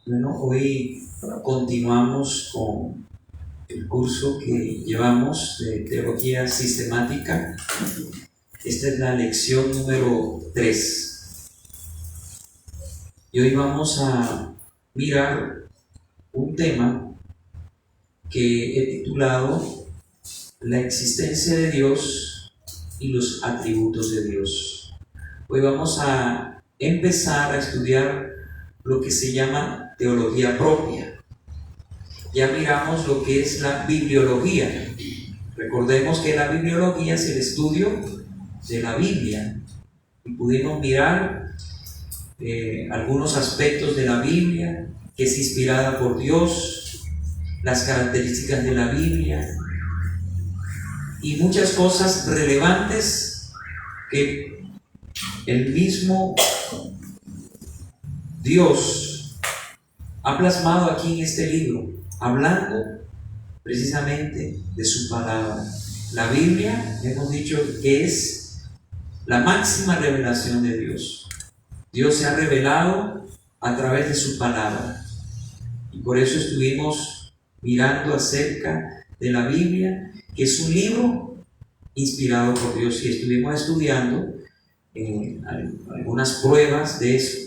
Bueno, hoy continuamos con el curso que llevamos de Teología Sistemática. Esta es la lección número 3. Y hoy vamos a mirar un tema que he titulado La existencia de Dios y los atributos de Dios. Hoy vamos a empezar a estudiar lo que se llama teología propia. Ya miramos lo que es la bibliología. Recordemos que la bibliología es el estudio de la Biblia. Y pudimos mirar algunos aspectos de la Biblia, que es inspirada por Dios, las características de la Biblia y muchas cosas relevantes que el mismo Dios ha plasmado aquí en este libro, hablando precisamente de su palabra. La Biblia, hemos dicho que es la máxima revelación de Dios. Dios se ha revelado a través de su palabra. Y por eso estuvimos mirando acerca de la Biblia, que es un libro inspirado por Dios, y estuvimos estudiando algunas pruebas de eso,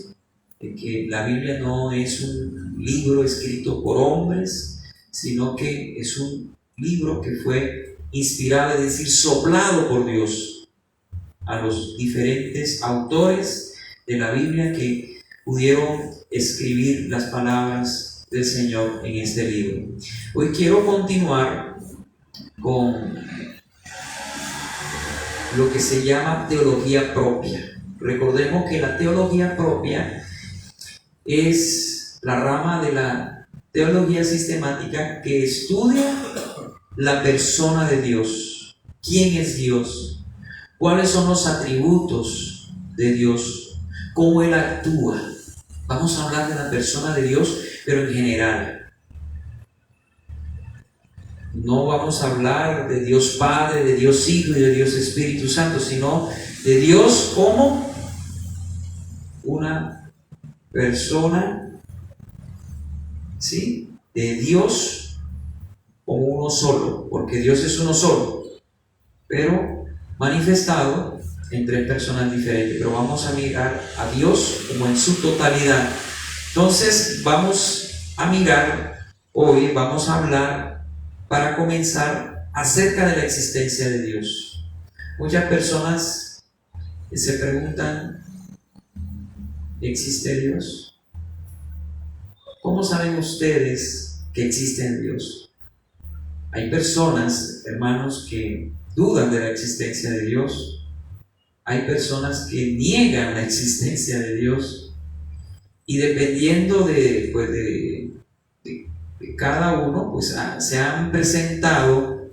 de que la Biblia no es un libro escrito por hombres, sino que es un libro que fue inspirado, es decir, soplado por Dios a los diferentes autores de la Biblia que pudieron escribir las palabras del Señor en este libro. Hoy quiero continuar con lo que se llama teología propia. Recordemos que la teología propia es la rama de la teología sistemática que estudia la persona de Dios. ¿Quién es Dios? ¿Cuáles son los atributos de Dios? ¿Cómo Él actúa? Vamos a hablar de la persona de Dios, pero en general. No vamos a hablar de Dios Padre, de Dios Hijo y de Dios Espíritu Santo, sino de Dios como una persona, ¿sí? De Dios como uno solo, porque Dios es uno solo, pero manifestado en tres personas diferentes. Pero vamos a mirar a Dios como en su totalidad. Entonces vamos a mirar hoy, vamos a hablar para comenzar acerca de la existencia de Dios. Muchas personas se preguntan: ¿existe Dios? ¿Cómo saben ustedes que existe Dios? Hay personas, hermanos, que dudan de la existencia de Dios. Hay personas que niegan la existencia de Dios. Y dependiendo de cada uno, pues se han presentado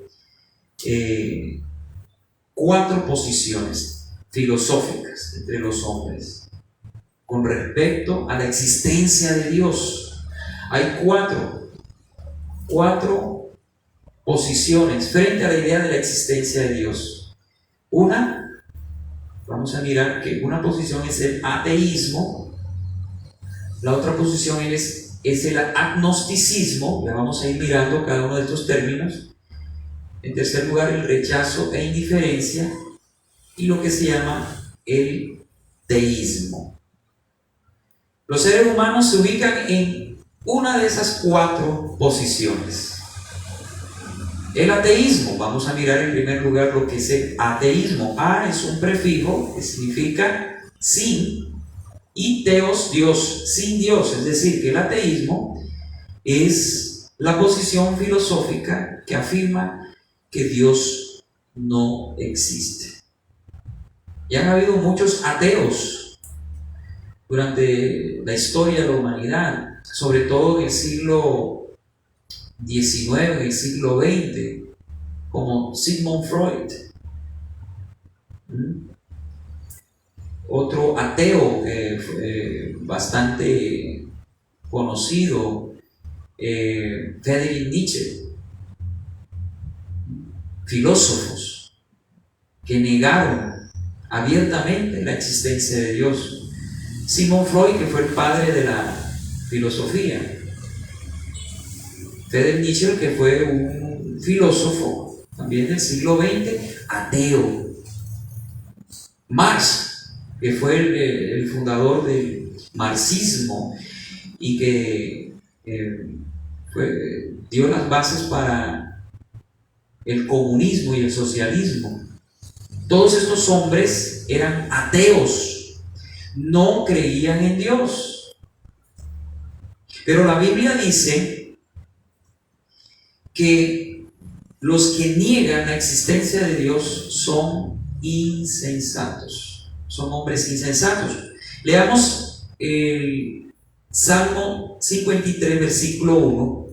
4 posiciones filosóficas entre los hombres con respecto a la existencia de Dios. Hay cuatro posiciones frente a la idea de la existencia de Dios. Vamos a mirar que una posición es el ateísmo, la otra posición es el agnosticismo, ya vamos a ir mirando cada uno de estos términos. En tercer lugar, el rechazo e indiferencia, y lo que se llama el teísmo. Los seres humanos se ubican en una de esas 4 posiciones. El ateísmo, vamos a mirar en primer lugar lo que es el ateísmo. A es un prefijo que significa sin, y teos, Dios, sin Dios. Es decir, que el ateísmo es la posición filosófica que afirma que Dios no existe. Y han habido muchos ateos durante la historia de la humanidad, sobre todo en el siglo XIX, en el siglo XX, como Sigmund Freud. Otro ateo bastante conocido, Friedrich Nietzsche. Filósofos que negaron abiertamente la existencia de Dios. Sigmund Freud, que fue el padre de la filosofía. Friedrich Nietzsche, que fue un filósofo también del siglo XX, ateo. Marx, que fue el fundador del marxismo y que dio las bases para el comunismo y el socialismo. Todos estos hombres eran ateos, no creían en Dios. Pero la Biblia dice que los que niegan la existencia de Dios son insensatos, son hombres insensatos. Leamos el Salmo 53, versículo 1.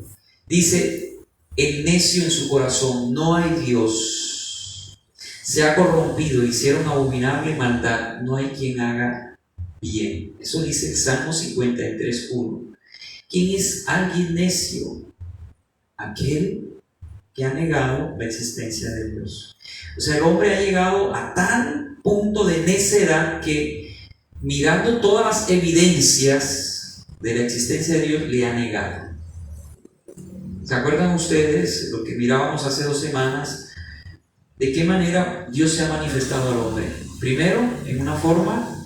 Dice: el necio en su corazón, no hay Dios. Se ha corrompido, hicieron abominable maldad, no hay quien haga bien. Eso dice el Salmo 53, 1. ¿Quién es alguien necio? Aquel que ha negado la existencia de Dios. O sea, el hombre ha llegado a tal punto de necedad que, mirando todas las evidencias de la existencia de Dios, le ha negado. ¿Se acuerdan ustedes lo que mirábamos hace 2 semanas? ¿De qué manera Dios se ha manifestado al hombre? Primero, en una forma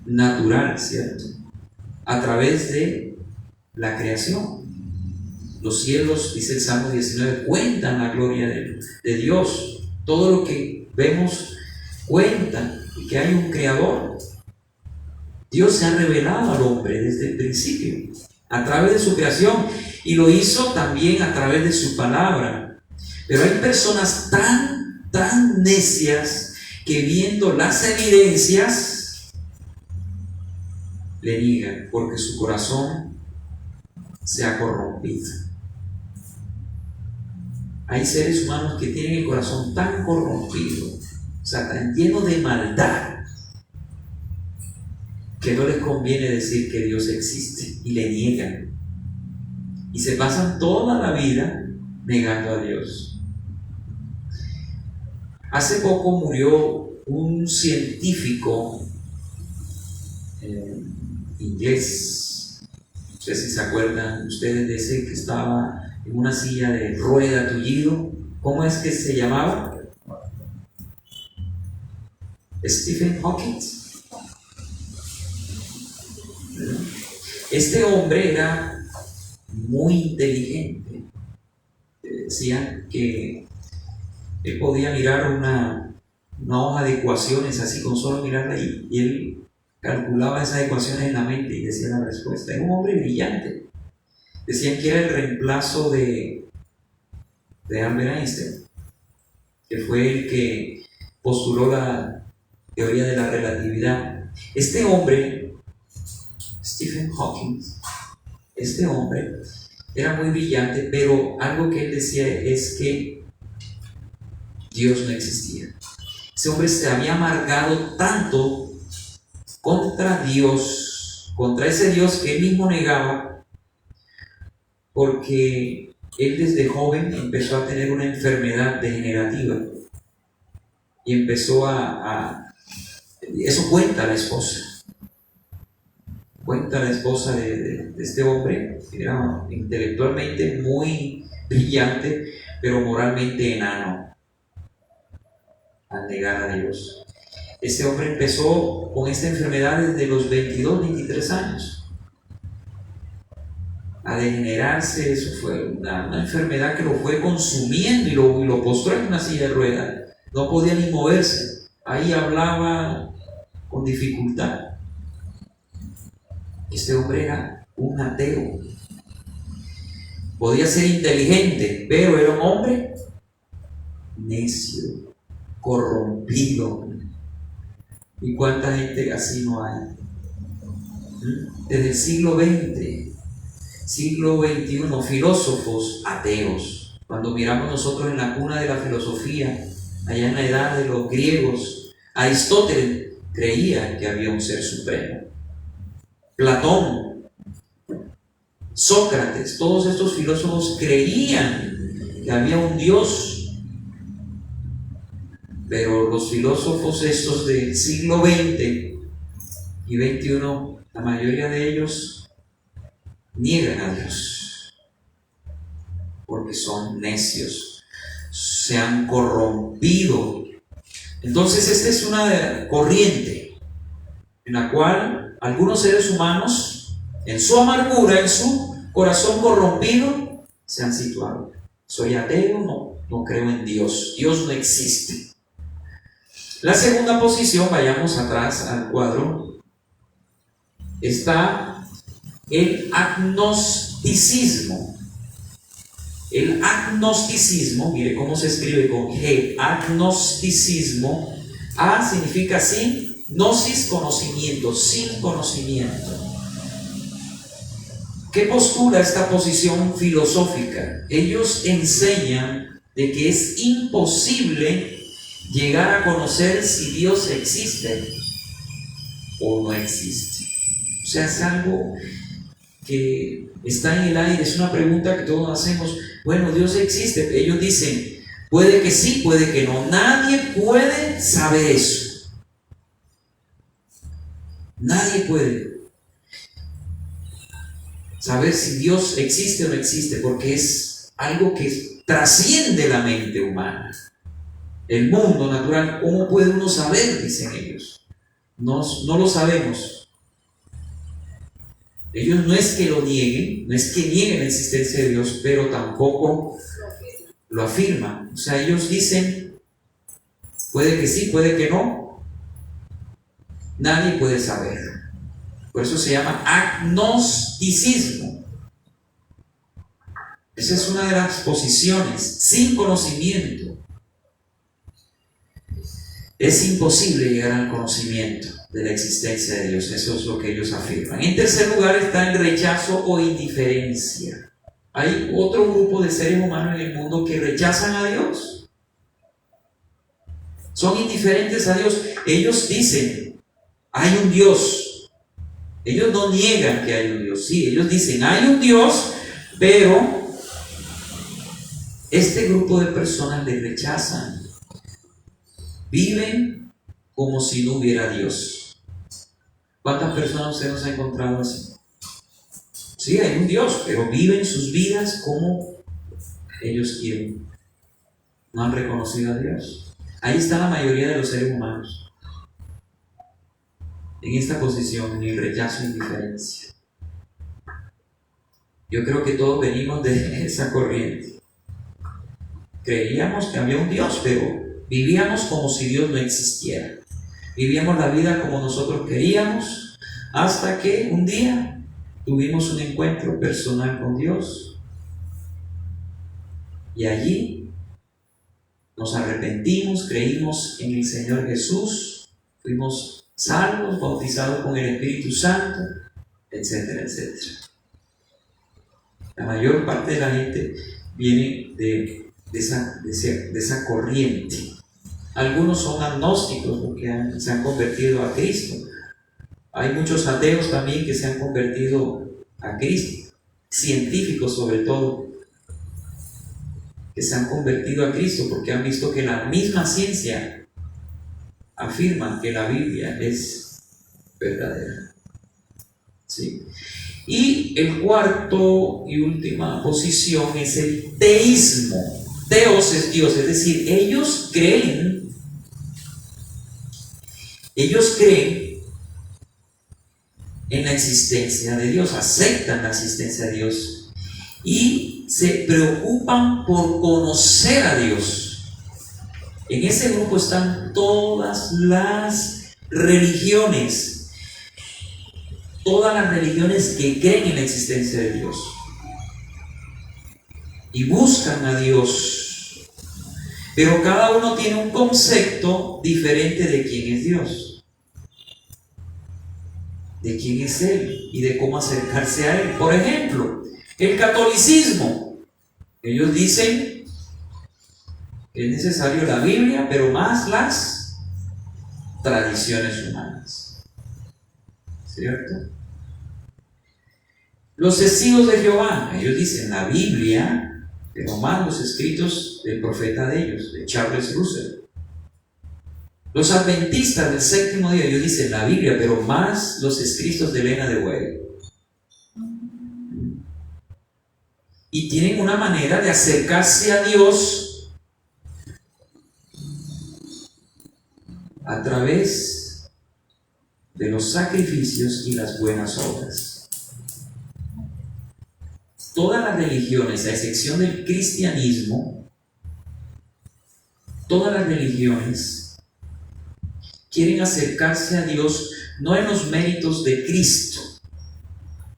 natural, ¿cierto? A través de la creación. Los cielos, dice el Salmo 19, cuentan la gloria de Dios. Todo lo que vemos cuenta y que hay un creador. Dios se ha revelado al hombre desde el principio, a través de su creación, y lo hizo también a través de su palabra. Pero hay personas tan necias que, viendo las evidencias, le niegan, porque su corazón se ha corrompido. Hay seres humanos que tienen el corazón tan corrompido, o sea, tan lleno de maldad, que no les conviene decir que Dios existe, y le niegan. Y se pasan toda la vida negando a Dios. Hace poco murió un científico inglés. No sé si se acuerdan ustedes de ese que estaba en una silla de rueda tullido. ¿Cómo es que se llamaba? Stephen Hawking. Este hombre era muy inteligente. Decían que él podía mirar una hoja de ecuaciones así, con solo mirarla, y él calculaba esas ecuaciones en la mente y decía la respuesta. Era un hombre brillante. Decían que era el reemplazo de Albert Einstein, que fue el que postuló la teoría de la relatividad. Este hombre, Stephen Hawking, este hombre era muy brillante, pero algo que él decía es que Dios no existía. Ese hombre se había amargado tanto contra Dios, contra ese Dios que él mismo negaba, porque él desde joven empezó a tener una enfermedad degenerativa y empezó eso cuenta la esposa. Cuenta la esposa de este hombre, que era intelectualmente muy brillante, pero moralmente enano, al negar a Dios. Este hombre empezó con esta enfermedad desde los 22, 23 años, a degenerarse. Eso fue una enfermedad que lo fue consumiendo y lo postró en una silla de ruedas. No podía ni moverse, ahí hablaba con dificultad. Este hombre era un ateo. Podía ser inteligente, pero era un hombre necio, corrompido. ¿Y cuánta gente así no hay? Desde el siglo XX, siglo XXI, filósofos ateos. Cuando miramos nosotros en la cuna de la filosofía, allá en la edad de los griegos, Aristóteles creía que había un ser supremo. Platón, Sócrates, todos estos filósofos creían que había un Dios. Pero los filósofos estos del siglo XX y 21, la mayoría de ellos niegan a Dios porque son necios, se han corrompido. Entonces esta es una corriente en la cual algunos seres humanos, en su amargura, en su corazón corrompido, se han situado. Soy ateo, no creo en Dios, Dios no existe. La segunda posición, vayamos atrás al cuadro, está el agnosticismo. El agnosticismo, mire cómo se escribe con G, agnosticismo. A significa sin, gnosis, conocimiento, sin conocimiento. ¿Qué postula esta posición filosófica? Ellos enseñan de que es imposible llegar a conocer si Dios existe o no existe. O sea, es algo que está en el aire, es una pregunta que todos hacemos. Bueno, Dios existe. Ellos dicen, puede que sí, puede que no. Nadie puede saber eso. Nadie puede saber si Dios existe o no existe, porque es algo que trasciende la mente humana. El mundo natural, ¿cómo puede uno saber? Dicen ellos. No lo sabemos. Ellos no es que lo nieguen, no es que nieguen la existencia de Dios, pero tampoco lo afirman. O sea, ellos dicen, puede que sí, puede que no. Nadie puede saber. Por eso se llama agnosticismo. Esa es una de las posiciones, sin conocimiento. Es imposible llegar al conocimiento de la existencia de Dios. Eso es lo que ellos afirman. En tercer lugar está el rechazo o indiferencia. Hay otro grupo de seres humanos en el mundo que rechazan a Dios. Son indiferentes a Dios. Ellos dicen, hay un Dios. Ellos no niegan que hay un Dios. Sí, ellos dicen, hay un Dios, pero este grupo de personas le rechazan. Viven como si no hubiera Dios. ¿Cuántas personas usted nos ha encontrado así? Sí, hay un Dios, pero viven sus vidas como ellos quieren. No han reconocido a Dios. Ahí está la mayoría de los seres humanos. En esta posición, en el rechazo e indiferencia. Yo creo que todos venimos de esa corriente. Creíamos que había un Dios, pero vivíamos como si Dios no existiera. Vivíamos la vida como nosotros queríamos, hasta que un día tuvimos un encuentro personal con Dios. Y allí nos arrepentimos, creímos en el Señor Jesús, fuimos salvos, bautizados con el Espíritu Santo, etcétera, etcétera. La mayor parte de la gente viene de esa corriente. Algunos son agnósticos porque se han convertido a Cristo. Hay muchos ateos también que se han convertido a Cristo, científicos sobre todo, que se han convertido a Cristo porque han visto que la misma ciencia afirma que la Biblia es verdadera. ¿Sí? Y el cuarto y última posición es el teísmo. Teos es Dios, es decir, ellos creen en la existencia de Dios, aceptan la existencia de Dios y se preocupan por conocer a Dios. En ese grupo están todas las religiones que creen en la existencia de Dios y buscan a Dios, pero cada uno tiene un concepto diferente de quién es Dios, de quién es Él y de cómo acercarse a Él. Por ejemplo, el catolicismo, ellos dicen que es necesario la Biblia, pero más las tradiciones humanas, ¿cierto? Los testigos de Jehová, ellos dicen la Biblia, pero más los escritos del profeta de ellos, de Charles Russell. Los adventistas del séptimo día, ellos dicen la Biblia, pero más los escritos de Elena de White. Y tienen una manera de acercarse a Dios a través de los sacrificios y las buenas obras. Todas las religiones, a excepción del cristianismo, todas las religiones quieren acercarse a Dios no en los méritos de Cristo,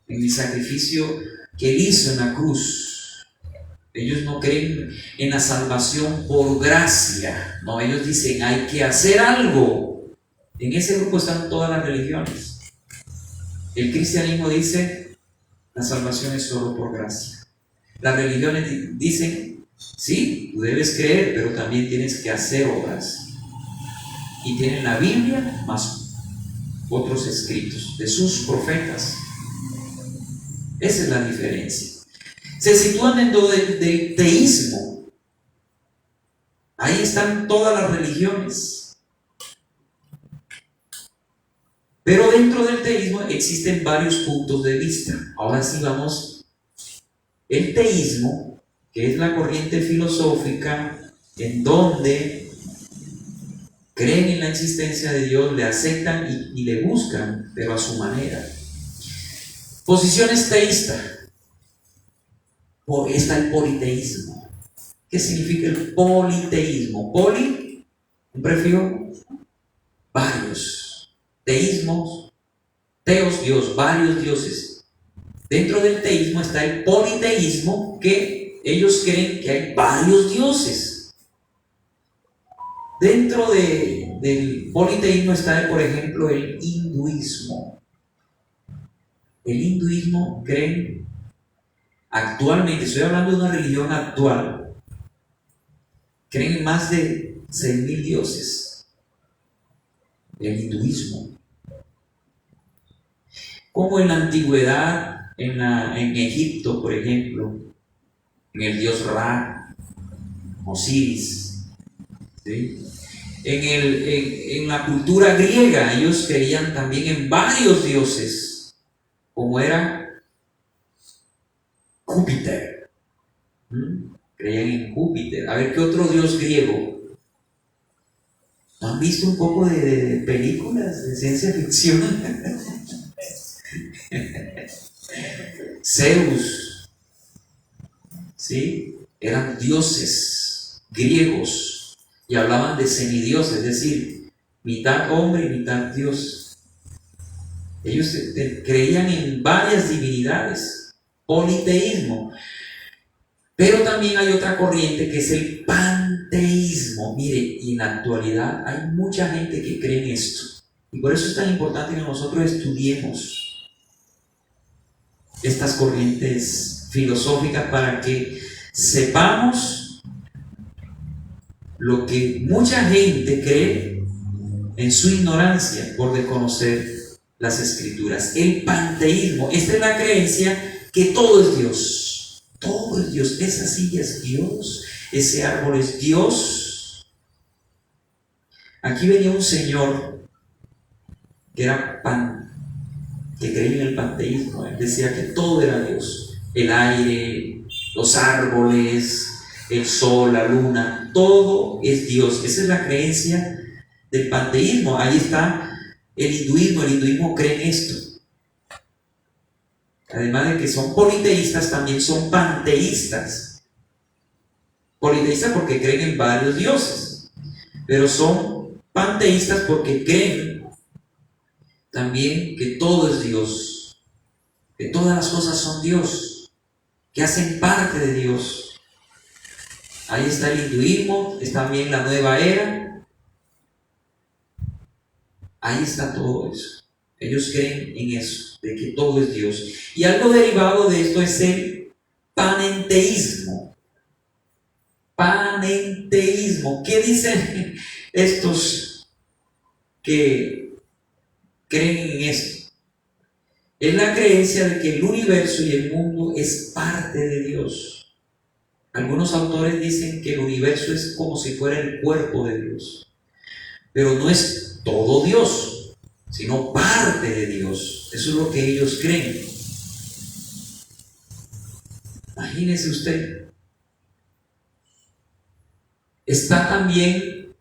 en el sacrificio que Él hizo en la cruz. Ellos no creen en la salvación por gracia. No, ellos dicen hay que hacer algo. En ese grupo están todas las religiones. El cristianismo dice la salvación es solo por gracia. Las religiones dicen sí, tú debes creer, pero también tienes que hacer obras. Y tienen la Biblia más otros escritos de sus profetas. Esa es la diferencia. Se sitúan dentro del teísmo. Ahí están todas las religiones. Pero dentro del teísmo existen varios puntos de vista. Ahora sí vamos. El teísmo, que es la corriente filosófica en donde creen en la existencia de Dios, le aceptan y le buscan, pero a su manera. Posiciones teístas. Está el politeísmo. ¿Qué significa el politeísmo? Poli, un prefijo, varios. Teísmos, teos, Dios, varios dioses. Dentro del teísmo está el politeísmo, que ellos creen que hay varios dioses. Dentro del politeísmo está, por ejemplo, el hinduismo. El hinduismo creen actualmente, estoy hablando de una religión actual, creen en más de 6.000 dioses. El hinduismo. Como en la antigüedad, en Egipto, por ejemplo, en el dios Ra, Osiris, ¿sí? En la cultura griega, ellos creían también en varios dioses, como era Júpiter. Creían en Júpiter. A ver, ¿qué otro dios griego? ¿Han visto un poco de películas de ciencia ficción? Zeus, ¿sí? Eran dioses griegos y hablaban de semidioses, es decir, mitad hombre y mitad Dios. Ellos creían en varias divinidades, politeísmo. Pero también hay otra corriente que es el panteísmo. Mire, y en la actualidad hay mucha gente que cree en esto. Y por eso es tan importante que nosotros estudiemos estas corrientes filosóficas para que sepamos lo que mucha gente cree en su ignorancia por desconocer las escrituras. El panteísmo, esta es la creencia que todo es Dios. Todo es Dios. Esa silla es Dios. Ese árbol es Dios. Aquí venía un señor que era que creía en el panteísmo. Él decía que todo era Dios. El aire, los árboles, el sol, la luna, todo es Dios. Esa es la creencia del panteísmo. Ahí está el hinduismo. El hinduismo cree en esto. Además de que son politeístas, también son panteístas. Politeístas porque creen en varios dioses, pero son panteístas porque creen también que todo es Dios, que todas las cosas son Dios, que hacen parte de Dios. Ahí está el hinduismo, está también la nueva era. Ahí está todo eso. Ellos creen en eso, de que todo es Dios. Y algo derivado de esto es el panenteísmo. Panenteísmo. ¿Qué dicen estos que creen en esto? Es la creencia de que el universo y el mundo es parte de Dios. Algunos autores dicen que el universo es como si fuera el cuerpo de Dios. pero no es todo Dios, sino parte de Dios. Eso es lo que ellos creen. Imagínese usted. Está también,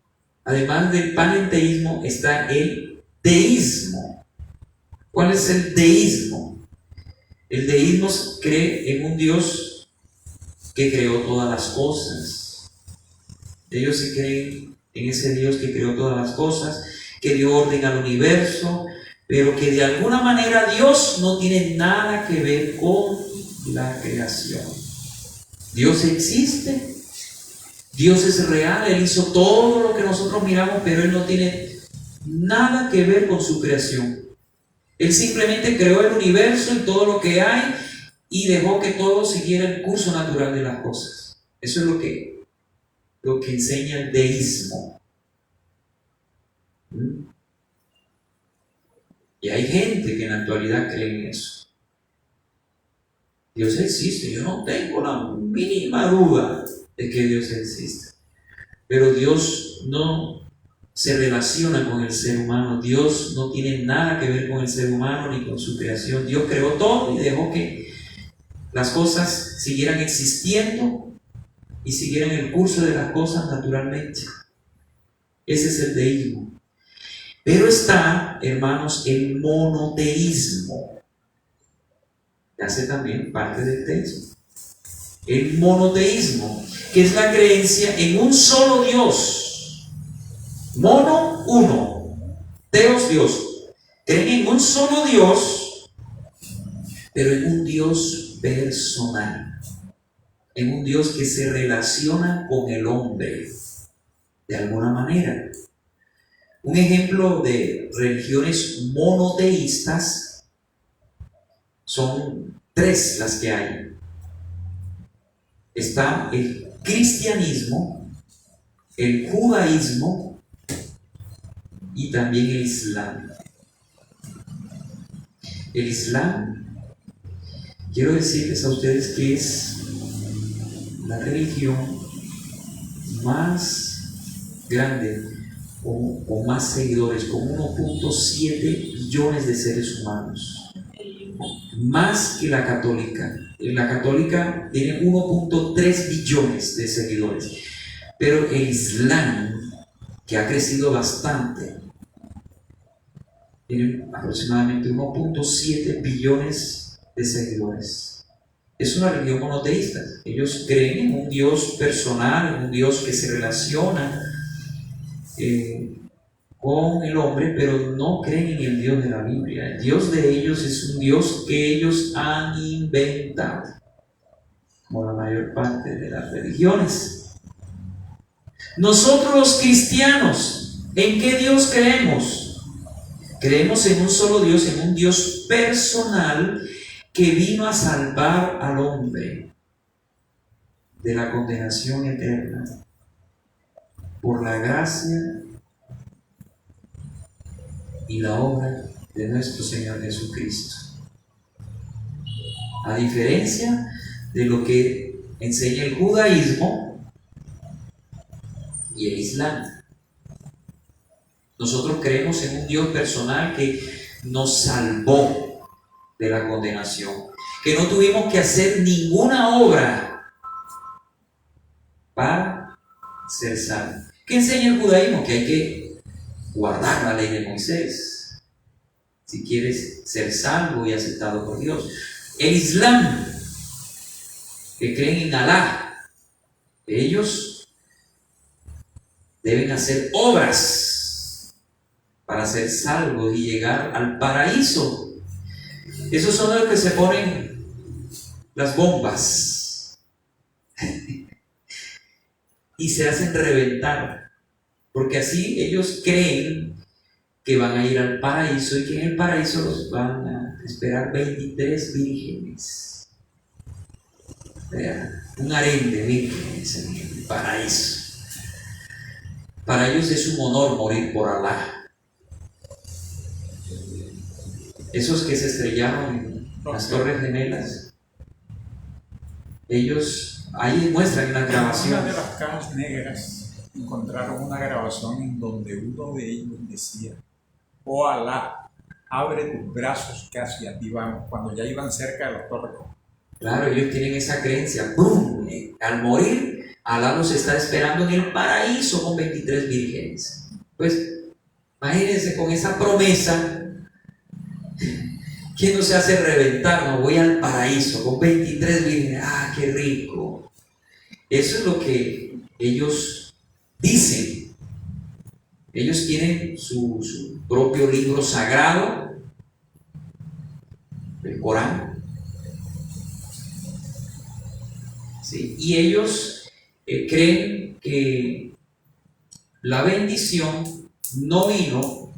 además del panenteísmo, está el deísmo. ¿Cuál es el deísmo? El deísmo cree en un Dios que creó todas las cosas. Ellos sí creen en ese Dios que creó todas las cosas, que dio orden al universo, pero que de alguna manera Dios no tiene nada que ver con la creación. Dios existe, Dios es real, Él hizo todo lo que nosotros miramos, pero Él no tiene nada que ver con su creación. Él simplemente creó el universo y todo lo que hay y dejó que todo siguiera el curso natural de las cosas. Eso es lo que enseña el deísmo. Y hay gente que en la actualidad cree en eso. Dios existe, yo no tengo la mínima duda de que Dios existe. Pero Dios no se relaciona con el ser humano. Dios no tiene nada que ver con el ser humano ni con su creación. Dios creó todo y dejó que las cosas siguieran existiendo y siguieran el curso de las cosas naturalmente. Ese es el deísmo. Pero está, hermanos, el monoteísmo, que hace también parte del texto. El monoteísmo, que es la creencia en un solo Dios. Mono, uno. Teos, Dios. Creen en un solo Dios, pero en un Dios personal. En un Dios que se relaciona con el hombre de alguna manera. Un ejemplo de religiones monoteístas son 3 las que hay. Está el cristianismo, el judaísmo y también el islam. El islam, quiero decirles a ustedes que es la religión más grande o más seguidores, con 1.7 billones de seres humanos, más que la católica. La católica tiene 1.3 billones de seguidores, pero el Islam, que ha crecido bastante, tiene aproximadamente 1.7 billones de seguidores. Es una religión monoteísta. Ellos creen en un Dios personal, en un Dios que se relaciona con el hombre, pero no creen en el Dios de la Biblia. El Dios de ellos es un Dios que ellos han inventado, como la mayor parte de las religiones. Nosotros los cristianos, ¿en qué Dios creemos? Creemos en un solo Dios, en un Dios personal que vino a salvar al hombre de la condenación eterna por la gracia y la obra de nuestro Señor Jesucristo. A diferencia de lo que enseña el judaísmo y el islam, nosotros creemos en un Dios personal que nos salvó de la condenación, que no tuvimos que hacer ninguna obra para ser salvos. ¿Qué enseña el judaísmo? Que hay que guardar la ley de Moisés si quieres ser salvo y aceptado por Dios. El islam, que creen en Alá, ellos deben hacer obras para ser salvos y llegar al paraíso. Esos son los que se ponen las bombas y se hacen reventar, porque así ellos creen que van a ir al paraíso y que en el paraíso los van a esperar 23 vírgenes. Un harén de vírgenes en el paraíso. Para ellos es un honor morir por Alá. Esos que se estrellaron en las Torres Gemelas, ellos ahí muestran una grabación. Una de las cajas negras encontraron una grabación en donde uno de ellos decía: oh Alá, abre tus brazos que hacia ti vamos, cuando ya iban cerca de la torre. Claro, ellos tienen esa creencia. ¡Bum! Al morir, Alá los está esperando en el paraíso con 23 vírgenes. Pues imagínense con esa promesa, ¿quién no se hace reventar? No, voy al paraíso con 23 vírgenes. ¡Ah, qué rico! Eso es lo que ellos dicen. Ellos tienen su propio libro sagrado, el Corán. ¿Sí? Y ellos creen que la bendición no vino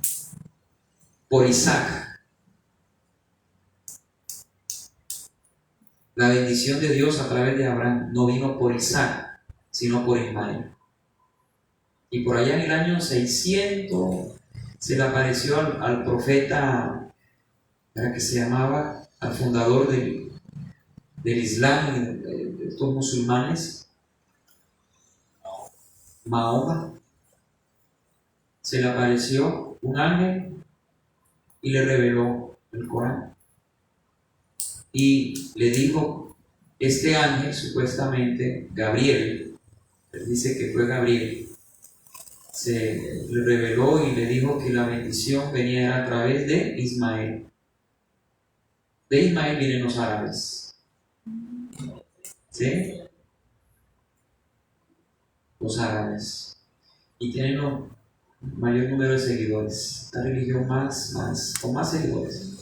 por Isaac. La bendición de Dios a través de Abraham no vino por Isaac, sino por Ismael. Y por allá en el año 600 se le apareció al profeta, ¿verdad?, que se llamaba, al fundador del Islam, de estos musulmanes, Mahoma. Se le apareció un ángel y le reveló el Corán. Y le dijo, este ángel, supuestamente Gabriel, él dice que fue Gabriel, se le reveló y le dijo que la bendición venía a través de Ismael. De Ismael vienen los árabes. ¿Sí? Los árabes. Y tienen el mayor número de seguidores. La religión con más seguidores.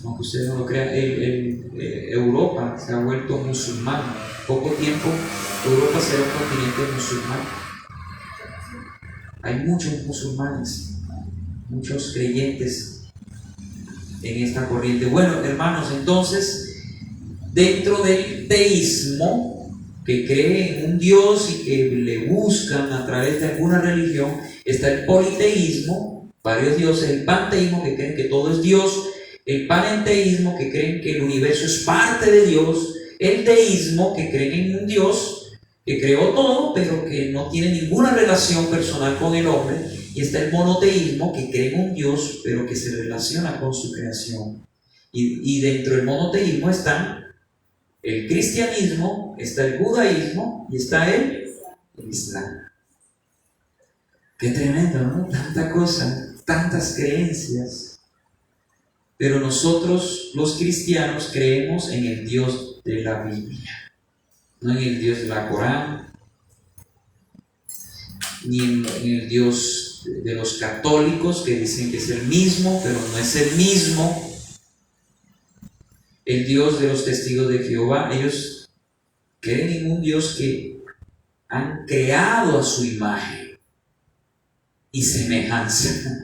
Aunque ustedes no lo crean, Europa se ha vuelto musulmán. Poco tiempo, Europa será un continente musulmán. Hay muchos musulmanes, muchos creyentes en esta corriente. Bueno, hermanos, entonces, dentro del teísmo, que cree en un Dios y que le buscan a través de alguna religión, está el politeísmo, varios dioses, el panteísmo, que creen que todo es Dios, el panenteísmo, que creen que el universo es parte de Dios, el deísmo, que creen en un Dios que creó todo, pero que no tiene ninguna relación personal con el hombre, y está el monoteísmo, que cree en un Dios, pero que se relaciona con su creación. Y dentro del monoteísmo están el cristianismo, está el judaísmo y está el Islam. Qué tremendo, ¿no? Tanta cosa, tantas creencias. Pero nosotros, los cristianos, creemos en el Dios de la Biblia, no en el Dios de la Corán, ni en el Dios de los católicos, que dicen que es el mismo, pero no es el mismo. El Dios de los testigos de Jehová, ellos creen en un Dios que han creado a su imagen y semejanza.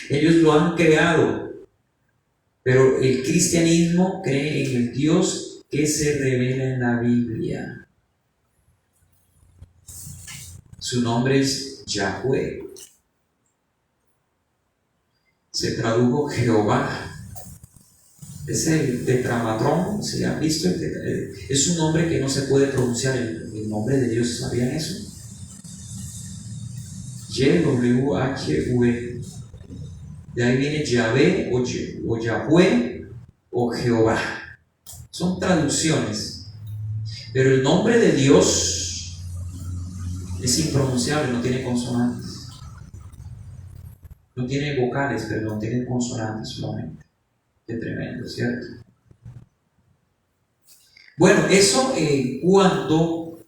Ellos lo han creado. Pero el cristianismo cree en el Dios que se revela en la Biblia. Su nombre es Yahweh. Se tradujo Jehová. Es el tetramatrón, ¿se ha visto? Es un nombre que no se puede pronunciar, el nombre de Dios. ¿Sabían eso? Y-W-H-U-E. De ahí viene Yahvé o Yahweh o Jehová. Son traducciones. Pero el nombre de Dios es impronunciable, no tiene consonantes. No tiene vocales, perdón, tiene consonantes solamente. Qué tremendo, ¿cierto? Bueno, eso en cuanto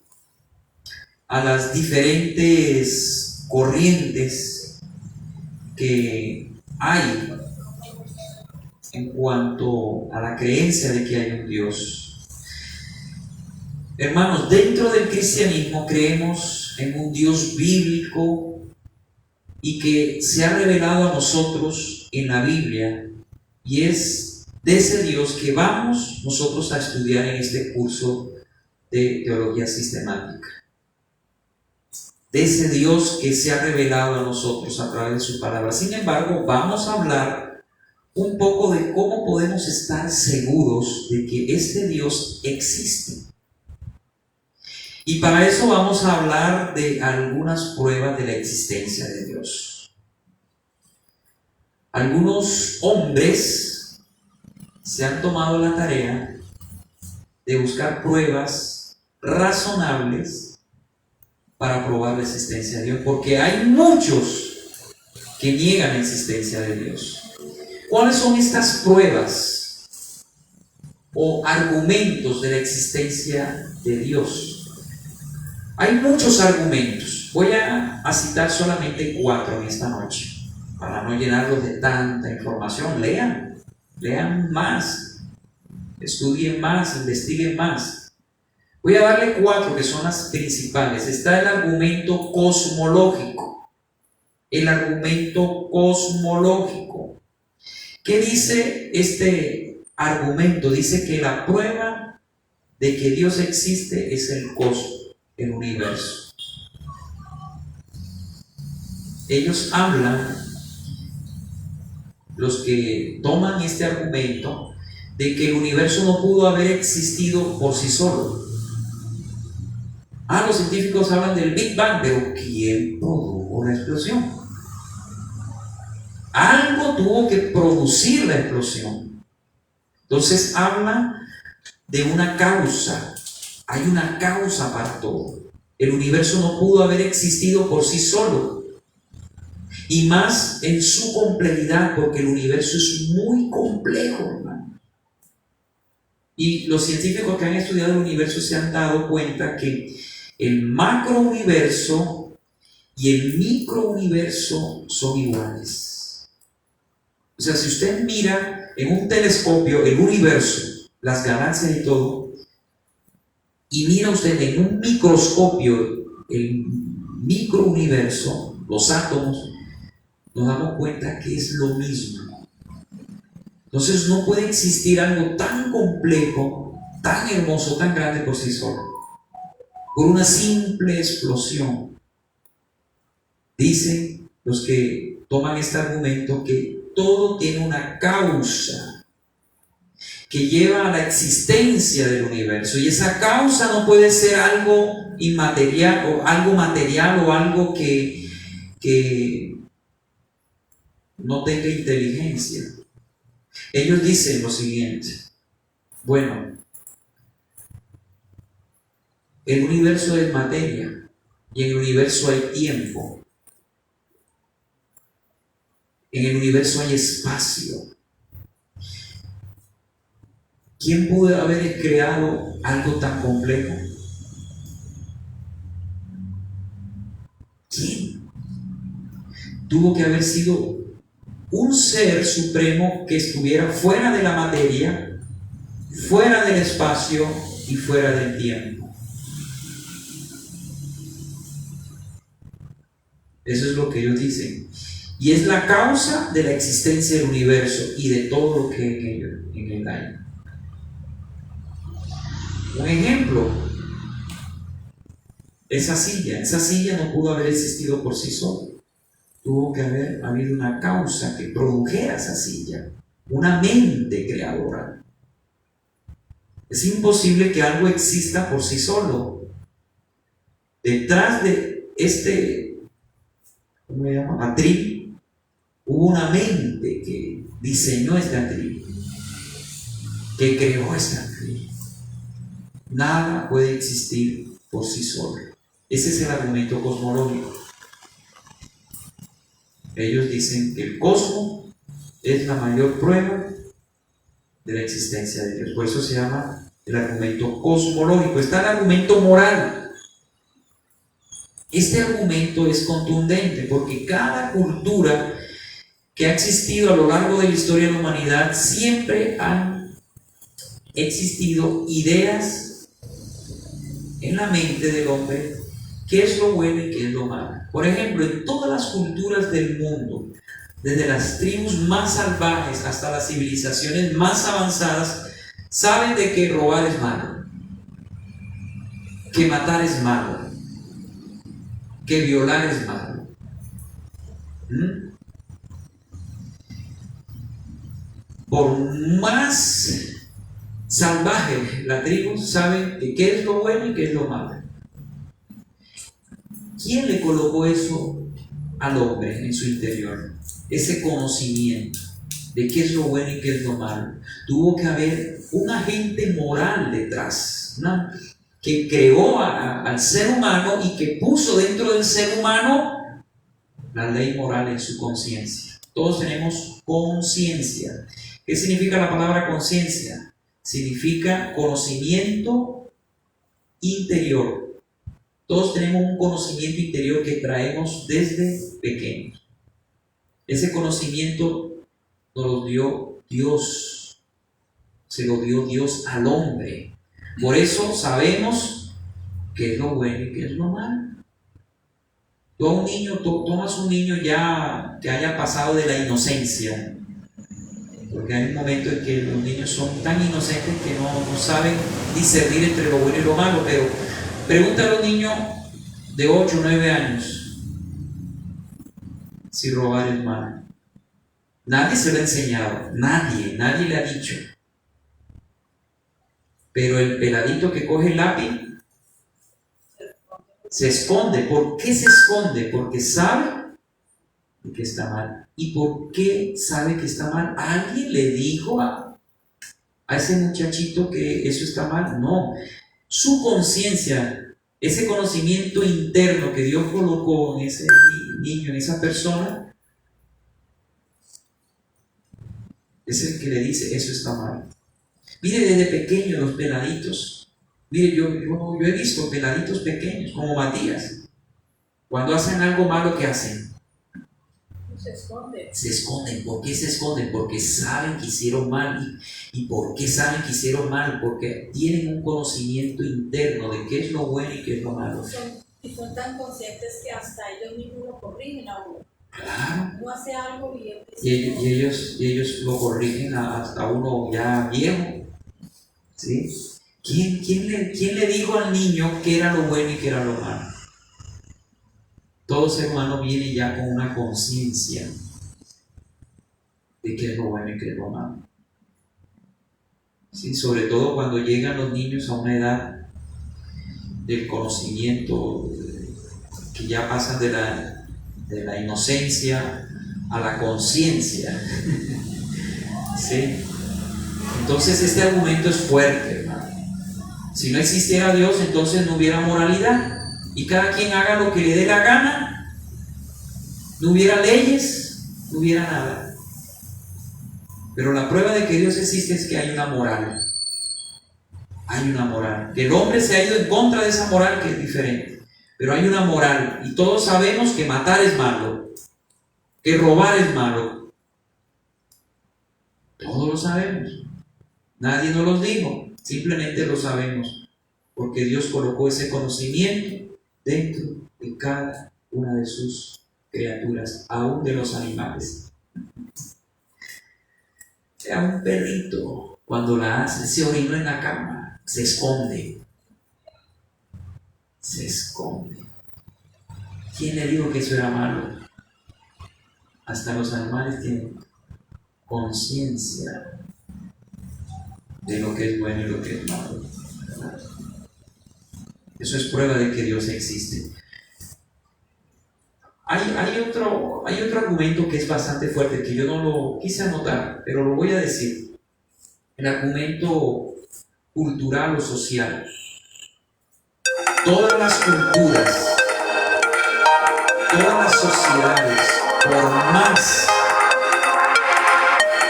a las diferentes corrientes que hay en cuanto a la creencia de que hay un Dios. Hermanos, dentro del cristianismo creemos en un Dios bíblico y que se ha revelado a nosotros en la Biblia, y es de ese Dios que vamos nosotros a estudiar en este curso de teología sistemática. De ese Dios que se ha revelado a nosotros a través de su palabra. Sin embargo, vamos a hablar un poco de cómo podemos estar seguros de que este Dios existe. Y para eso vamos a hablar de algunas pruebas de la existencia de Dios. Algunos hombres se han tomado la tarea de buscar pruebas razonables para probar la existencia de Dios, porque hay muchos que niegan la existencia de Dios. ¿Cuáles son estas pruebas o argumentos de la existencia de Dios? Hay muchos argumentos. Voy a citar solamente 4 en esta noche, para no llenarlos de tanta información. Lean más, estudien más, investiguen más. Voy a darle 4 que son las principales. Está el argumento cosmológico. El argumento cosmológico. ¿Qué dice este argumento? Dice que la prueba de que Dios existe es el cosmos, el universo. Ellos hablan, los que toman este argumento, de que el universo no pudo haber existido por sí solo. Los científicos hablan del Big Bang, pero ¿quién produjo la explosión? Algo tuvo que producir la explosión. Entonces habla de una causa. Hay una causa para todo. El universo no pudo haber existido por sí solo. Y más en su complejidad, porque el universo es muy complejo, hermano. Y los científicos que han estudiado el universo se han dado cuenta que el macrouniverso y el microuniverso son iguales. O sea, si usted mira en un telescopio el universo, las galaxias y todo, y mira usted en un microscopio el microuniverso, los átomos, nos damos cuenta que es lo mismo. Entonces no puede existir algo tan complejo, tan hermoso, tan grande por sí solo, por una simple explosión. Dicen los que toman este argumento que todo tiene una causa que lleva a la existencia del universo, y esa causa no puede ser algo inmaterial o algo material o algo que no tenga inteligencia. Ellos dicen lo siguiente: bueno, el universo es materia y en el universo hay tiempo, en el universo hay espacio. ¿Quién pudo haber creado algo tan complejo? ¿Quién? Tuvo que haber sido un ser supremo que estuviera fuera de la materia, fuera del espacio y fuera del tiempo. Eso es lo que ellos dicen. Y es la causa de la existencia del universo y de todo lo que en él hay. Un ejemplo: esa silla no pudo haber existido por sí sola. Tuvo que haber habido una causa que produjera esa silla, una mente creadora. Es imposible que algo exista por sí solo. Detrás de este, ¿cómo se llama?, atril, hubo una mente que diseñó este atril, que creó este atril. Nada puede existir por sí solo. Ese es el argumento cosmológico. Ellos dicen que el cosmos es la mayor prueba de la existencia de Dios. Por eso se llama el argumento cosmológico. Está el argumento moral. Este argumento es contundente porque cada cultura que ha existido a lo largo de la historia de la humanidad siempre han existido ideas en la mente del hombre: qué es lo bueno y qué es lo malo. Por ejemplo, en todas las culturas del mundo, desde las tribus más salvajes hasta las civilizaciones más avanzadas, saben de que robar es malo, que matar es malo, que violar es malo. Por más salvaje la tribu, saben de qué es lo bueno y qué es lo malo. ¿Quién le colocó eso al hombre en su interior? Ese conocimiento de qué es lo bueno y qué es lo malo. Tuvo que haber un agente moral detrás, ¿no? Que creó al ser humano y que puso dentro del ser humano la ley moral en su conciencia. Todos tenemos conciencia. ¿Qué significa la palabra conciencia? Significa conocimiento interior. Todos tenemos un conocimiento interior que traemos desde pequeños. Ese conocimiento nos lo dio Dios. Se lo dio Dios al hombre. Por eso sabemos qué es lo bueno y qué es lo malo. Tú a un niño, tomas un niño ya que haya pasado de la inocencia, porque hay un momento en que los niños son tan inocentes que no saben discernir entre lo bueno y lo malo, pero pregunta a los niños de 8 o 9 años si robar es malo. Nadie se lo ha enseñado, nadie le ha dicho. Pero el peladito que coge el lápiz se esconde. ¿Por qué se esconde? Porque sabe que está mal. ¿Y por qué sabe que está mal? ¿Alguien le dijo a ese muchachito que eso está mal? No. Su conciencia, ese conocimiento interno que Dios colocó en ese niño, en esa persona, es el que le dice eso está mal. Mire, desde pequeño los peladitos. Mire, yo he visto peladitos pequeños, como Matías. Cuando hacen algo malo, ¿qué hacen? Se esconden. Se esconden. ¿Por qué se esconden? Porque saben que hicieron mal. ¿Y por qué saben que hicieron mal? Porque tienen un conocimiento interno de qué es lo bueno y qué es lo malo. Y son tan conscientes que hasta ellos mismos lo corrigen a uno. Claro. Uno hace algo bien. Y ellos lo corrigen hasta uno ya viejo. ¿Sí? ¿Quién le dijo al niño qué era lo bueno y qué era lo malo? Todo ser humano viene ya con una conciencia de qué es lo bueno y qué es lo malo. ¿Sí? Sobre todo cuando llegan los niños a una edad del conocimiento, que ya pasan de la inocencia a la conciencia. ¿Sí? Entonces este argumento es fuerte, hermano. Si no existiera Dios, entonces no hubiera moralidad y cada quien haga lo que le dé la gana, no hubiera leyes, no hubiera nada. Pero la prueba de que Dios existe es que hay una moral. Hay una moral. Que el hombre se ha ido en contra de esa moral, que es diferente. Pero hay una moral y todos sabemos que matar es malo, que robar es malo. Todos lo sabemos. Nadie nos lo dijo. Simplemente lo sabemos, porque Dios colocó ese conocimiento dentro de cada una de sus criaturas, aún de los animales. Sea un perrito, cuando la hace, se orinó en la cama, se esconde. Se esconde. ¿Quién le dijo que eso era malo? Hasta los animales tienen conciencia de lo que es bueno y lo que es malo. Eso es prueba de que Dios existe. Hay otro argumento que es bastante fuerte, que yo no lo quise anotar, pero lo voy a decir. El argumento cultural o social. Todas las culturas, todas las sociedades, por más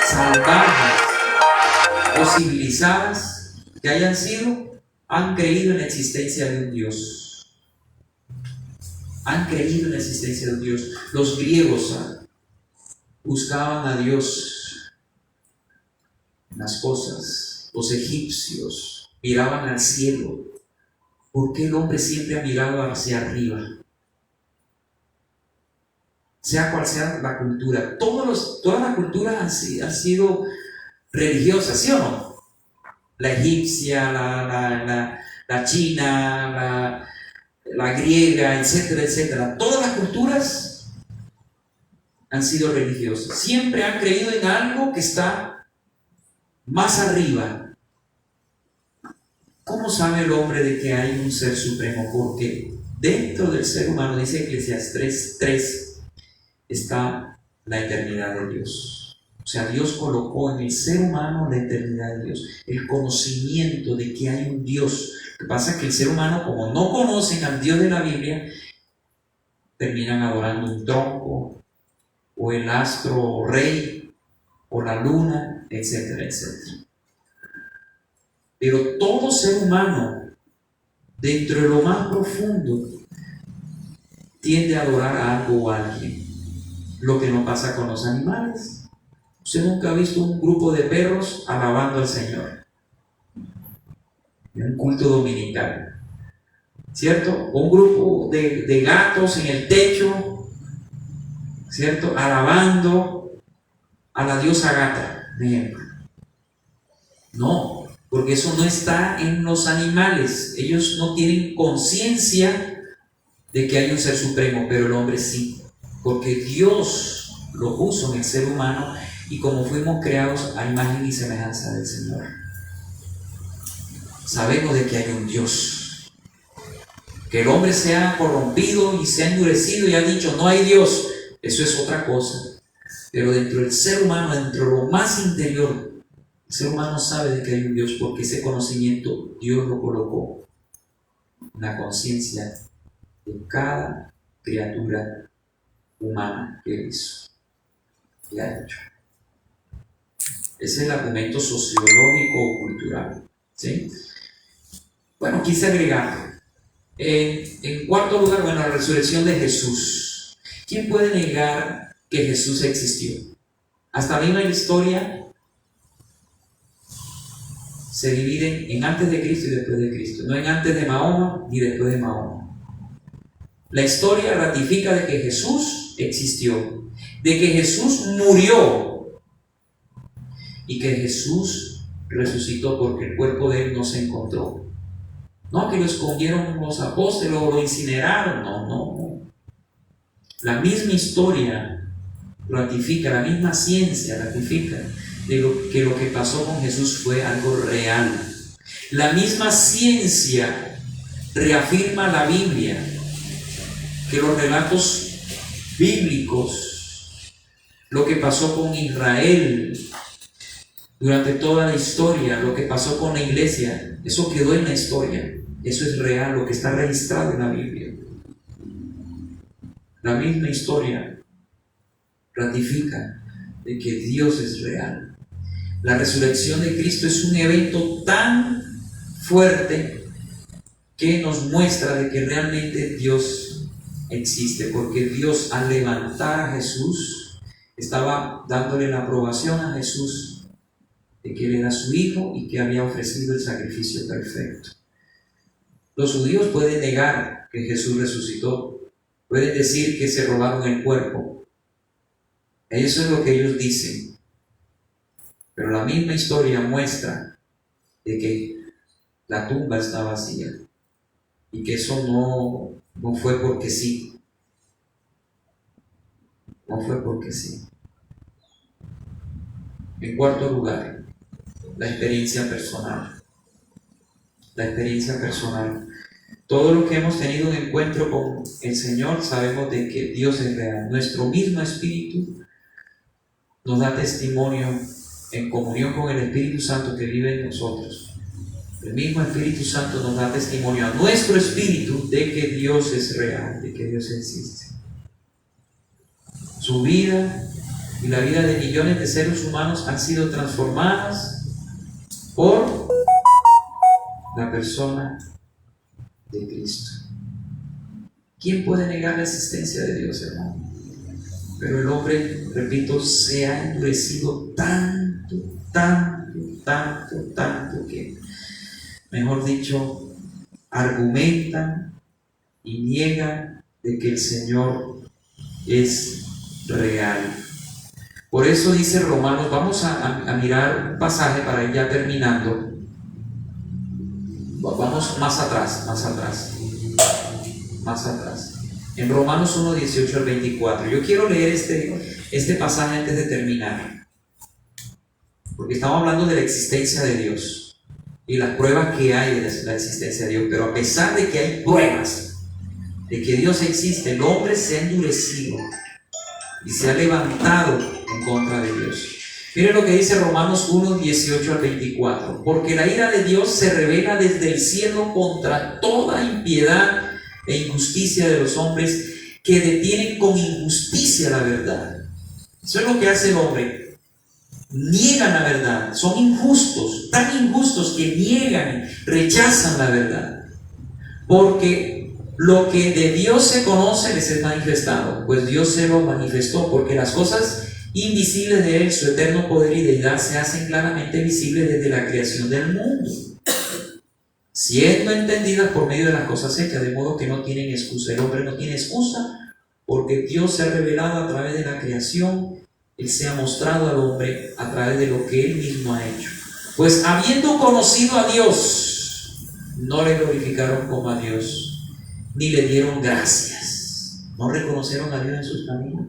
salvajes o civilizadas que hayan sido, han creído en la existencia de un Dios. Han creído en la existencia de un Dios. Los griegos buscaban a Dios en las cosas. Los egipcios miraban al cielo. ¿Por qué el hombre siempre ha mirado hacia arriba? Sea cual sea la cultura. Todas las culturas han sido religiosas, ¿sí o no? La egipcia, la china, la griega, etcétera, etcétera. Todas las culturas han sido religiosas. Siempre han creído en algo que está más arriba. ¿Cómo sabe el hombre de que hay un ser supremo? Porque dentro del ser humano, dice Eclesiastés 3, está la eternidad de Dios. O sea, Dios colocó en el ser humano la eternidad de Dios, el conocimiento de que hay un Dios. Lo que pasa es que el ser humano, como no conocen al Dios de la Biblia, terminan adorando un tronco, o el astro rey, o la luna, etcétera, etcétera. Pero todo ser humano, dentro de lo más profundo, tiende a adorar a algo o a alguien. Lo que no pasa con los animales. Usted nunca ha visto un grupo de perros alabando al Señor en un culto dominical, ¿cierto? O un grupo de gatos en el techo, ¿cierto? Alabando a la diosa gata, por ejemplo. No, porque eso no está en los animales. Ellos no tienen conciencia de que hay un ser supremo, pero el hombre sí, porque Dios lo puso en el ser humano, y como fuimos creados a imagen y semejanza del Señor, sabemos de que hay un Dios. Que el hombre se ha corrompido y se ha endurecido y ha dicho no hay Dios, eso es otra cosa. Pero dentro del ser humano, dentro de lo más interior, el ser humano sabe de que hay un Dios, porque ese conocimiento Dios lo colocó en la conciencia de cada criatura humana que hizo y ha hecho. Ese es el argumento sociológico o cultural, ¿sí? Bueno, quise agregar. En cuarto lugar, bueno, la resurrección de Jesús. ¿Quién puede negar que Jesús existió? Hasta bien la historia se divide en antes de Cristo y después de Cristo, no en antes de Mahoma ni después de Mahoma. La historia ratifica de que Jesús existió, de que Jesús murió y que Jesús resucitó, porque el cuerpo de él no se encontró. No que lo escondieron los apóstoles o lo incineraron, no. La misma historia ratifica, la misma ciencia ratifica que lo que pasó con Jesús fue algo real. La misma ciencia reafirma la Biblia, que los relatos bíblicos, lo que pasó con Israel durante toda la historia, lo que pasó con la iglesia, eso quedó en la historia, eso es real, lo que está registrado en la Biblia. La misma historia ratifica de que Dios es real. La resurrección de Cristo es un evento tan fuerte que nos muestra de que realmente Dios existe, porque Dios, al levantar a Jesús, estaba dándole la aprobación a Jesús de que él era su hijo y que había ofrecido el sacrificio perfecto. Los judíos pueden negar que Jesús resucitó, pueden decir que se robaron el cuerpo. Eso es lo que ellos dicen. Pero la misma historia muestra de que la tumba está vacía y que eso no fue porque sí. No fue porque sí. En cuarto lugar, la experiencia personal. La experiencia personal. Todos los que hemos tenido un encuentro con el Señor sabemos de que Dios es real. Nuestro mismo espíritu nos da testimonio en comunión con el Espíritu Santo que vive en nosotros. El mismo Espíritu Santo nos da testimonio a nuestro espíritu de que Dios es real, de que Dios existe. Su vida y la vida de millones de seres humanos han sido transformadas por la persona de Cristo. ¿Quién puede negar la existencia de Dios, hermano? Pero el hombre, repito, se ha endurecido tanto que, mejor dicho, argumentan y niegan de que el Señor es real. Por eso dice Romanos, vamos a mirar un pasaje para ir ya terminando. Vamos más atrás. En Romanos 1, 18 al 24. Yo quiero leer este pasaje antes de terminar, porque estamos hablando de la existencia de Dios y las pruebas que hay de la existencia de Dios. Pero a pesar de que hay pruebas, de que Dios existe, el hombre se ha endurecido y se ha levantado en contra de Dios. Miren lo que dice Romanos 1, 18 al 24. Porque la ira de Dios se revela desde el cielo contra toda impiedad e injusticia de los hombres que detienen con injusticia la verdad. Eso es lo que hace el hombre. Niegan la verdad. Son injustos, tan injustos que niegan, rechazan la verdad. Porque lo que de Dios se conoce les es manifestado, pues Dios se lo manifestó, porque las cosas invisibles de Él, su eterno poder y deidad, se hacen claramente visibles desde la creación del mundo, siendo entendidas por medio de las cosas hechas, de modo que no tienen excusa. El hombre no tiene excusa, porque Dios se ha revelado a través de la creación. Él se ha mostrado al hombre a través de lo que Él mismo ha hecho. Pues habiendo conocido a Dios, no le glorificaron como a Dios, ni le dieron gracias. No reconocieron a Dios en sus caminos,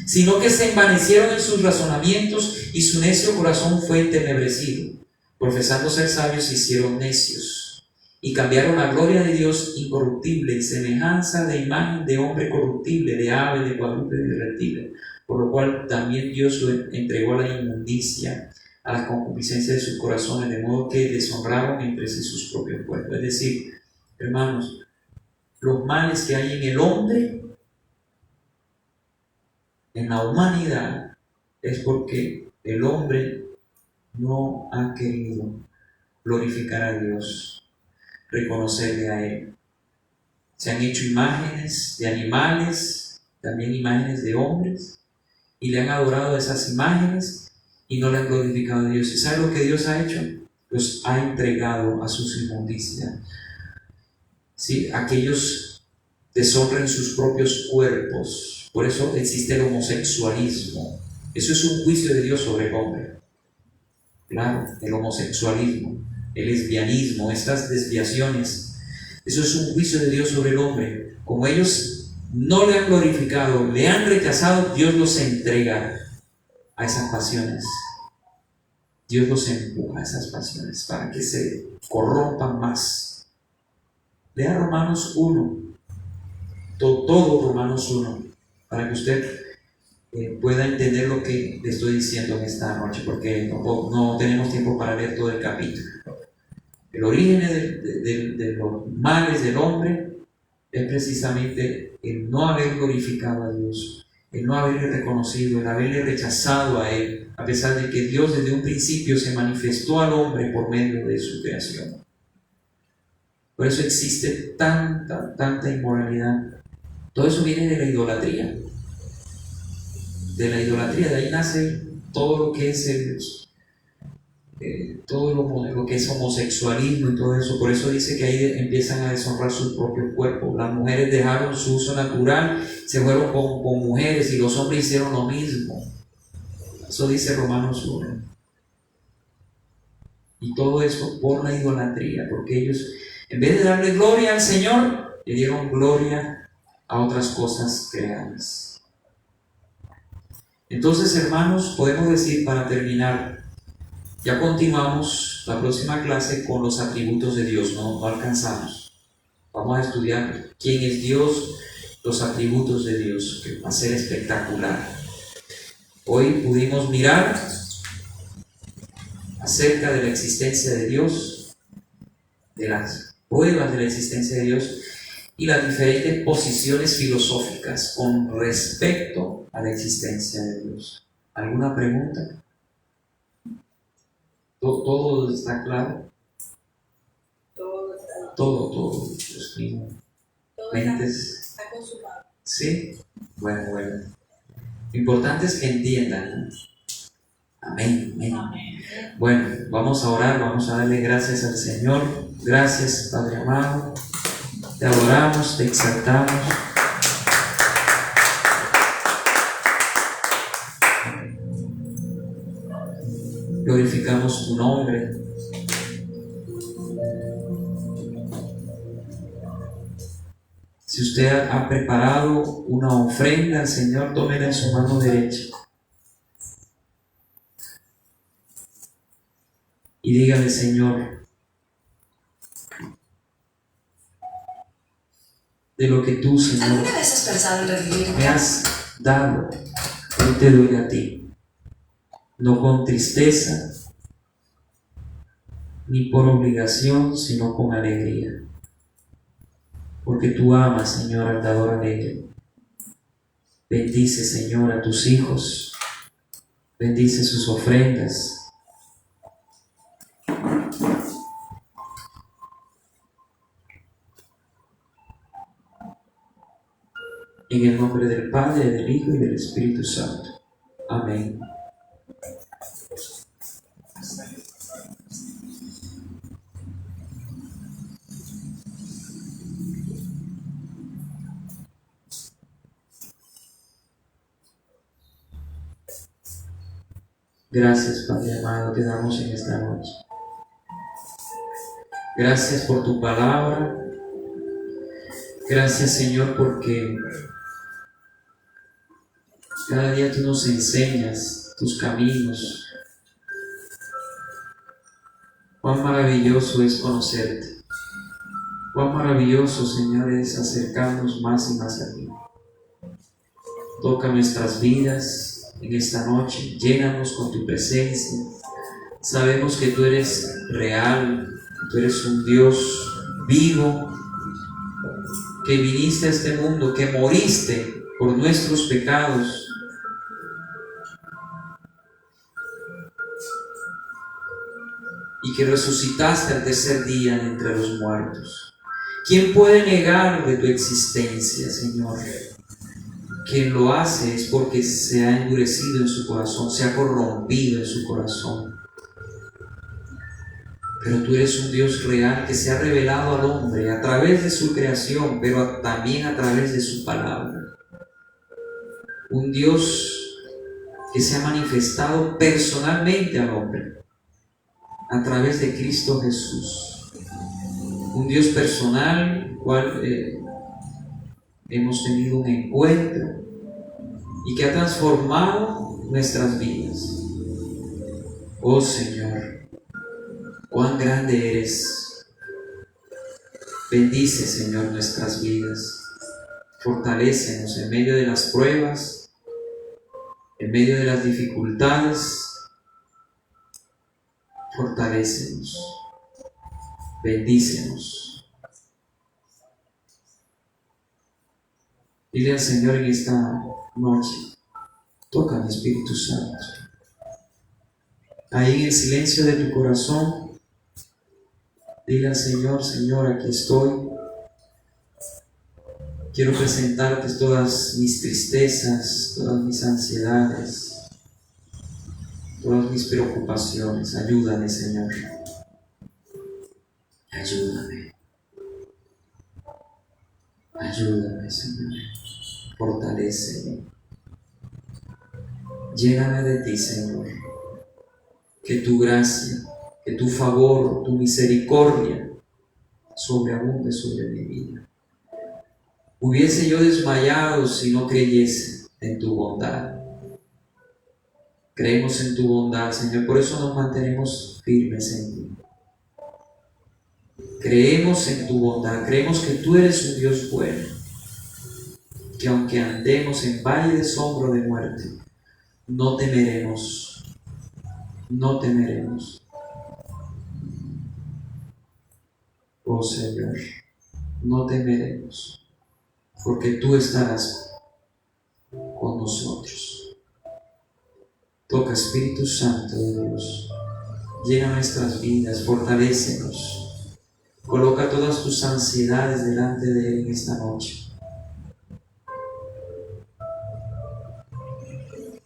sino que se envanecieron en sus razonamientos, y su necio corazón fue entenebrecido. Profesando ser sabios, se hicieron necios, y cambiaron la gloria de Dios incorruptible en semejanza de imagen de hombre corruptible, de ave, de cuadrúpede y de reptil. Por lo cual también Dios lo entregó a la inmundicia, a la concupiscencia de sus corazones, de modo que deshonraron entre sí sus propios cuerpos. Es decir, hermanos, los males que hay en el hombre, en la humanidad, es porque el hombre no ha querido glorificar a Dios, reconocerle a Él. Se han hecho imágenes de animales, también imágenes de hombres, y le han adorado a esas imágenes y no le han glorificado a Dios. ¿Y sabe lo que Dios ha hecho? Los ha entregado a sus inmundicias. ¿Sí? Aquellos deshonran sus propios cuerpos. Por eso existe el homosexualismo. Eso es un juicio de Dios sobre el hombre. Claro, el homosexualismo, el lesbianismo, estas desviaciones. Eso es un juicio de Dios sobre el hombre. Como ellos no le han glorificado, le han rechazado, Dios los entrega a esas pasiones. Dios los empuja a esas pasiones para que se corrompan más. Lea Romanos 1, todo Romanos 1, para que usted pueda entender lo que le estoy diciendo en esta noche, porque no tenemos tiempo para leer todo el capítulo. El origen de los males del hombre es precisamente el no haber glorificado a Dios, el no haberle reconocido, el haberle rechazado a Él, a pesar de que Dios desde un principio se manifestó al hombre por medio de su creación. Por eso existe tanta inmoralidad. Todo eso viene de la idolatría. De la idolatría, de ahí nace todo lo que es todo lo que es homosexualismo y todo eso. Por eso dice que ahí empiezan a deshonrar sus propios cuerpos. Las mujeres dejaron su uso natural, se fueron con mujeres, y los hombres hicieron lo mismo. Eso dice Romanos 1. Y todo eso por la idolatría, porque ellos, en vez de darle gloria al Señor, le dieron gloria a otras cosas creadas. Entonces, hermanos, podemos decir, para terminar, ya continuamos la próxima clase con los atributos de Dios, no alcanzamos. Vamos a estudiar quién es Dios, los atributos de Dios, que va a ser espectacular. Hoy pudimos mirar acerca de la existencia de Dios, de las pruebas de la existencia de Dios y las diferentes posiciones filosóficas con respecto a la existencia de Dios. ¿Alguna pregunta? ¿Todo está claro? Todo está, Todo, Dios mío. todo Mentes. está consumado. ¿Sí? Bueno. Lo importante es que entiendan, ¿no? Amén. Bueno, vamos a orar, vamos a darle gracias al Señor. Gracias, Padre amado. Te adoramos, te exaltamos. Glorificamos tu nombre. Si usted ha preparado una ofrenda al Señor, tómela en su mano derecha y dígale: Señor, de lo que tú, Señor, ¿Alguna vez has pensado en revivir? me has dado. Hoy te doy a ti, no con tristeza ni por obligación, sino con alegría, porque tú amas, Señor, al dador alegre. Bendice, Señor, a tus hijos, bendice sus ofrendas. En el nombre del Padre, del Hijo y del Espíritu Santo. Amén. Gracias, Padre amado, te damos en esta noche. Gracias por tu palabra. Gracias, Señor, porque cada día tú nos enseñas tus caminos. Cuán maravilloso es conocerte. Cuán maravilloso, Señor, es acercarnos más y más a ti. Toca nuestras vidas en esta noche. Llénanos con tu presencia. Sabemos que tú eres real, que tú eres un Dios vivo, que viniste a este mundo, que moriste por nuestros pecados, y que resucitaste al tercer día de entre los muertos. ¿Quién puede negar de tu existencia, Señor? Quien lo hace es porque se ha endurecido en su corazón, se ha corrompido en su corazón. Pero tú eres un Dios real que se ha revelado al hombre a través de su creación, pero también a través de su palabra. Un Dios que se ha manifestado personalmente al hombre a través de Cristo Jesús. Un Dios personal, el cual hemos tenido un encuentro y que ha transformado nuestras vidas. Oh Señor, cuán grande eres. Bendice, Señor, nuestras vidas. Fortalécenos en medio de las pruebas, en medio de las dificultades. Fortalécenos. Bendícenos. Dile al Señor en esta noche: toca mi Espíritu Santo. Ahí en el silencio de tu corazón, dile al Señor: Señor, aquí estoy. Quiero presentarte todas mis tristezas, todas mis ansiedades, todas mis preocupaciones. Ayúdame, Señor. Ayúdame. Ayúdame, Señor. Fortaléceme. Lléname de ti, Señor. Que tu gracia, que tu favor, tu misericordia sobreabunde sobre mi vida. Hubiese yo desmayado si no creyese en tu bondad. Creemos en tu bondad, Señor, por eso nos mantenemos firmes en ti. Creemos en tu bondad, creemos que tú eres un Dios bueno, que aunque andemos en valle de sombra de muerte, no temeremos, no temeremos. Oh Señor, no temeremos, porque tú estarás con nosotros. Toca, Espíritu Santo de Dios, llena nuestras vidas, fortalécenos, coloca todas tus ansiedades delante de Él en esta noche.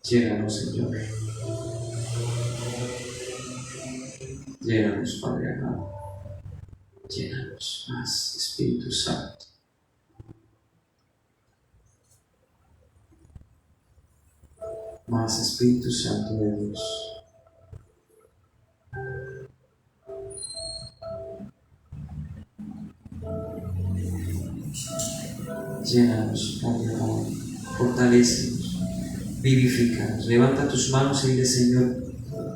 Llénanos, Señor. Llénanos, Padre amado. Llénanos más, Espíritu Santo. Más, Espíritu Santo de Dios. Llénanos, Padre amado. Fortalécenos, vivifícanos. Levanta tus manos y dile: Señor,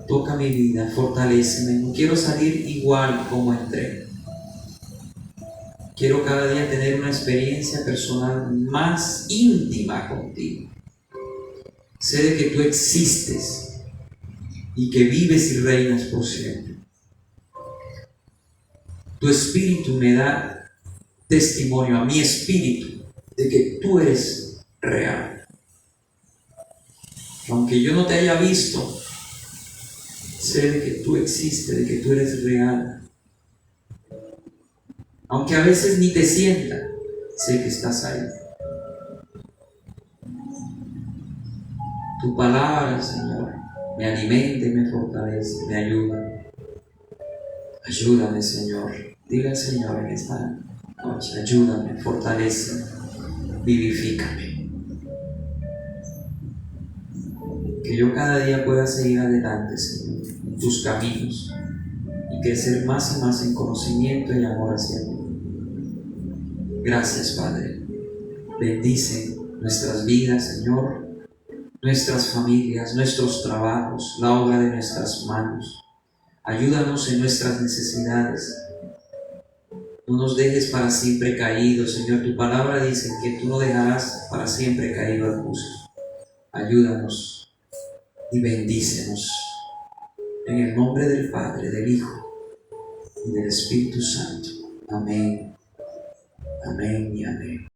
toca mi vida, fortaléceme. No quiero salir igual como entré. Quiero cada día tener una experiencia personal más íntima contigo. Sé de que tú existes y que vives y reinas por siempre. Tu espíritu me da testimonio a mi espíritu de que tú eres real. Aunque yo no te haya visto, sé de que tú existes, de que tú eres real. Aunque a veces ni te sienta, sé que estás ahí. Tu palabra, Señor, me alimenta y me fortalece, me ayuda. Ayúdame, Señor. Dile al Señor en esta noche, ayúdame, fortalece, vivifícame. Que yo cada día pueda seguir adelante, Señor, en tus caminos y crecer más y más en conocimiento y amor hacia ti. Gracias, Padre. Bendice nuestras vidas, Señor, nuestras familias, nuestros trabajos, la obra de nuestras manos. Ayúdanos en nuestras necesidades. No nos dejes para siempre caídos, Señor. Tu palabra dice que tú no dejarás para siempre caído al justo. Ayúdanos y bendícenos. En el nombre del Padre, del Hijo y del Espíritu Santo. Amén. Amén y amén.